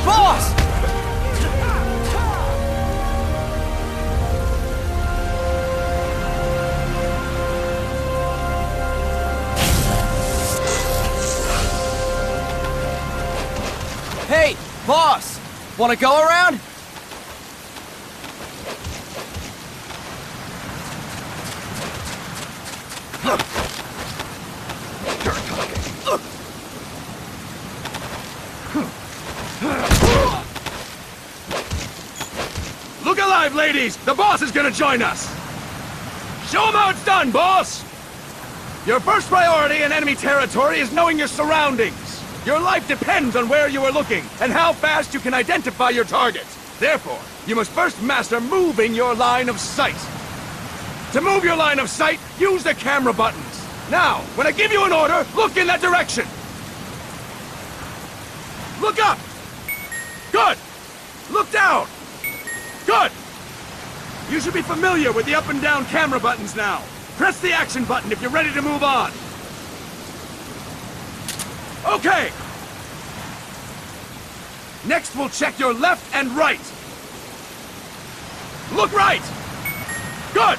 Boss! Hey, boss! Wanna go around? Look alive, ladies! The boss is gonna join us! Show him how it's done, boss! Your first priority in enemy territory is knowing your surroundings. Your life depends on where you are looking, and how fast you can identify your targets. Therefore, you must first master moving your line of sight. To move your line of sight, use the camera buttons. Now, when I give you an order, look in that direction. Look up! Good! Look down! Good! You should be familiar with the up and down camera buttons now. Press the action button if you're ready to move on. Okay! Next, we'll check your left and right. Look right! Good!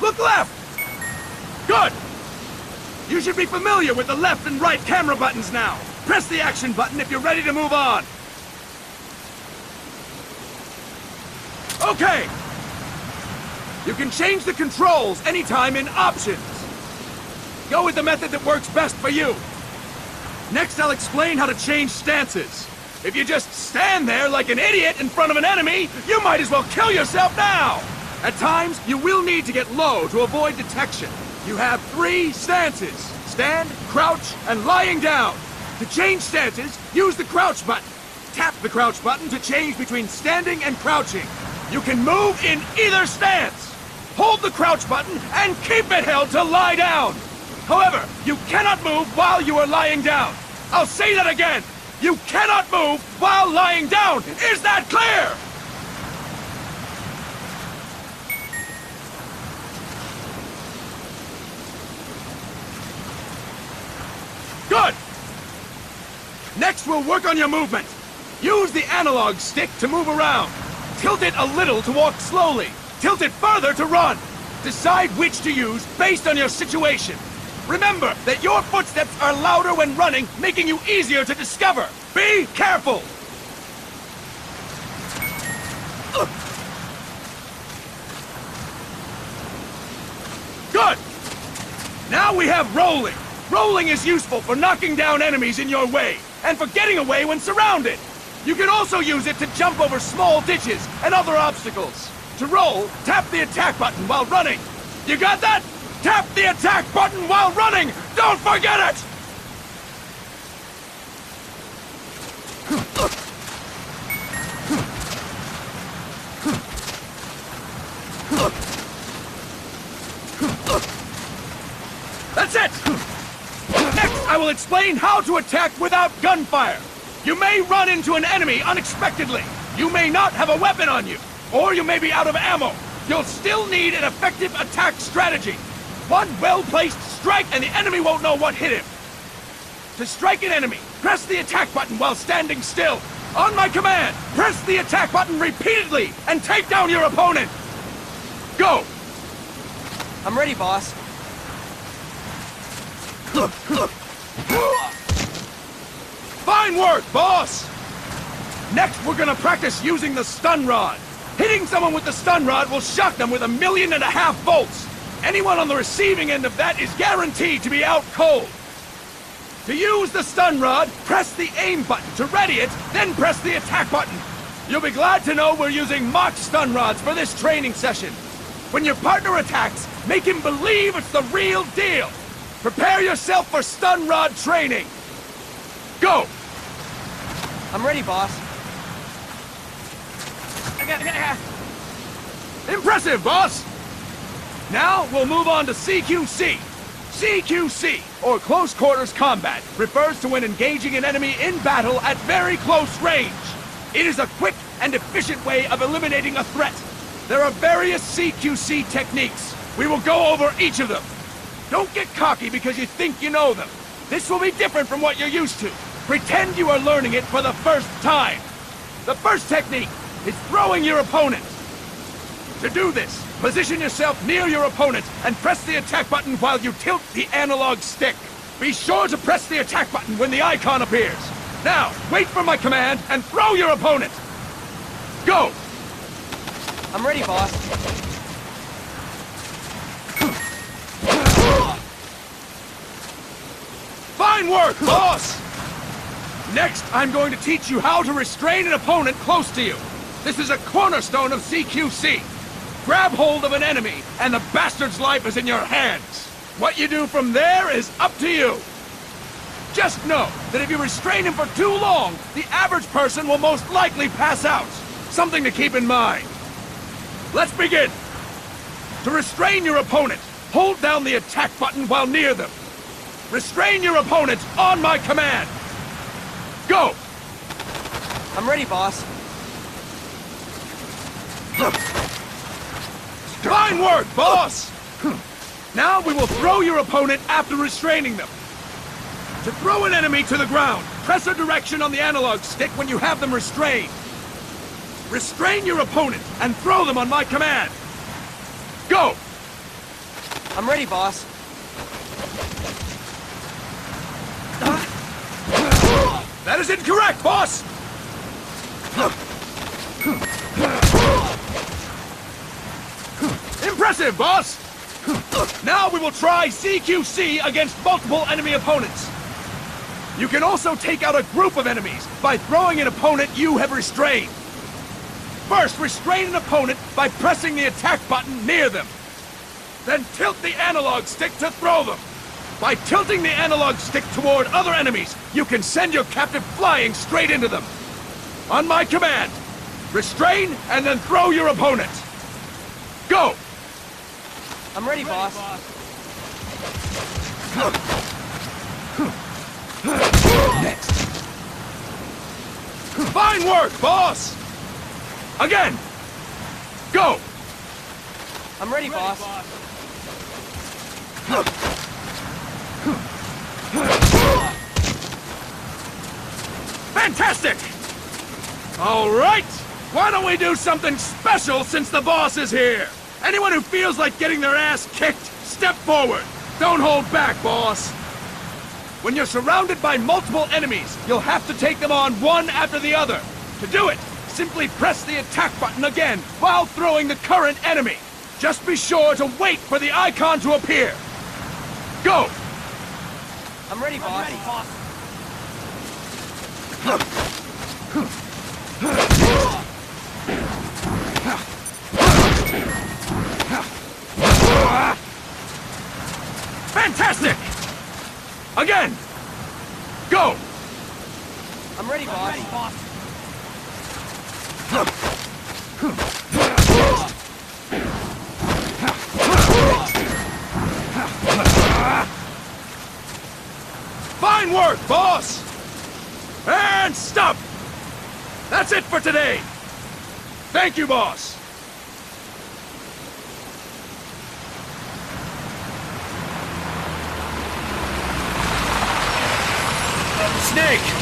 Look left! Good! You should be familiar with the left and right camera buttons now. Press the action button if you're ready to move on. Okay! You can change the controls anytime in Options. Go with the method that works best for you. Next, I'll explain how to change stances. If you just stand there like an idiot in front of an enemy, you might as well kill yourself now! At times, you will need to get low to avoid detection. You have 3 stances: stand, crouch, and lying down. To change stances, use the crouch button. Tap the crouch button to change between standing and crouching. You can move in either stance. Hold the crouch button and keep it held to lie down. However, you cannot move while you are lying down. I'll say that again. You cannot move while lying down. Is that clear? Good. Next, we'll work on your movement. Use the analog stick to move around. Tilt it a little to walk slowly. Tilt it further to run. Decide which to use based on your situation. Remember that your footsteps are louder when running, making you easier to discover. Be careful! Good! Now we have rolling. Rolling is useful for knocking down enemies in your way, and for getting away when surrounded. You can also use it to jump over small ditches and other obstacles. To roll, tap the attack button while running. You got that? Tap the attack button while running! Don't forget it! That's it! Next, I will explain how to attack without gunfire. You may run into an enemy unexpectedly. You may not have a weapon on you, or you may be out of ammo. You'll still need an effective attack strategy. One well-placed strike and the enemy won't know what hit him. To strike an enemy, press the attack button while standing still. On my command, press the attack button repeatedly and take down your opponent. Go! I'm ready, boss. Fine work, boss! Next, we're gonna practice using the stun rod. Hitting someone with the stun rod will shock them with 1.5 million volts. Anyone on the receiving end of that is guaranteed to be out cold. To use the stun rod, press the aim button to ready it, then press the attack button. You'll be glad to know we're using mock stun rods for this training session. When your partner attacks, make him believe it's the real deal. Prepare yourself for stun rod training. Go! I'm ready, boss. Impressive, boss! Now we'll move on to CQC. CQC, or Close Quarters Combat, refers to when engaging an enemy in battle at very close range. It is a quick and efficient way of eliminating a threat. There are various CQC techniques. We will go over each of them. Don't get cocky because you think you know them. This will be different from what you're used to. Pretend you are learning it for the first time. The first technique is throwing your opponent. To do this, position yourself near your opponent and press the attack button while you tilt the analog stick. Be sure to press the attack button when the icon appears. Now, wait for my command and throw your opponent. Go! I'm ready, boss. Fine work, boss! Next, I'm going to teach you how to restrain an opponent close to you. This is a cornerstone of CQC. Grab hold of an enemy, and the bastard's life is in your hands. What you do from there is up to you. Just know that if you restrain him for too long, the average person will most likely pass out. Something to keep in mind. Let's begin. To restrain your opponent, hold down the attack button while near them. Restrain your opponent on my command. Go! I'm ready, boss. Fine work, boss! Now we will throw your opponent after restraining them. To throw an enemy to the ground, press a direction on the analog stick when you have them restrained. Restrain your opponent and throw them on my command. Go! I'm ready, boss. That is incorrect, boss! Impressive, boss! Now we will try CQC against multiple enemy opponents. You can also take out a group of enemies by throwing an opponent you have restrained. First, restrain an opponent by pressing the attack button near them. Then tilt the analog stick to throw them. By tilting the analog stick toward other enemies, you can send your captive flying straight into them. On my command, restrain and then throw your opponent. Go! I'm ready, boss. Next. Fine work, boss! Again! Go! I'm ready, boss. Fantastic! All right! Why don't we do something special since the boss is here? Anyone who feels like getting their ass kicked, step forward. Don't hold back, boss. When you're surrounded by multiple enemies, you'll have to take them on one after the other. To do it, simply press the attack button again while throwing the current enemy. Just be sure to wait for the icon to appear. Go! I'm ready, boss. Fantastic! Again! Go! I'm ready, boss. Fine work, boss! And stop! That's it for today! Thank you, boss! Snake!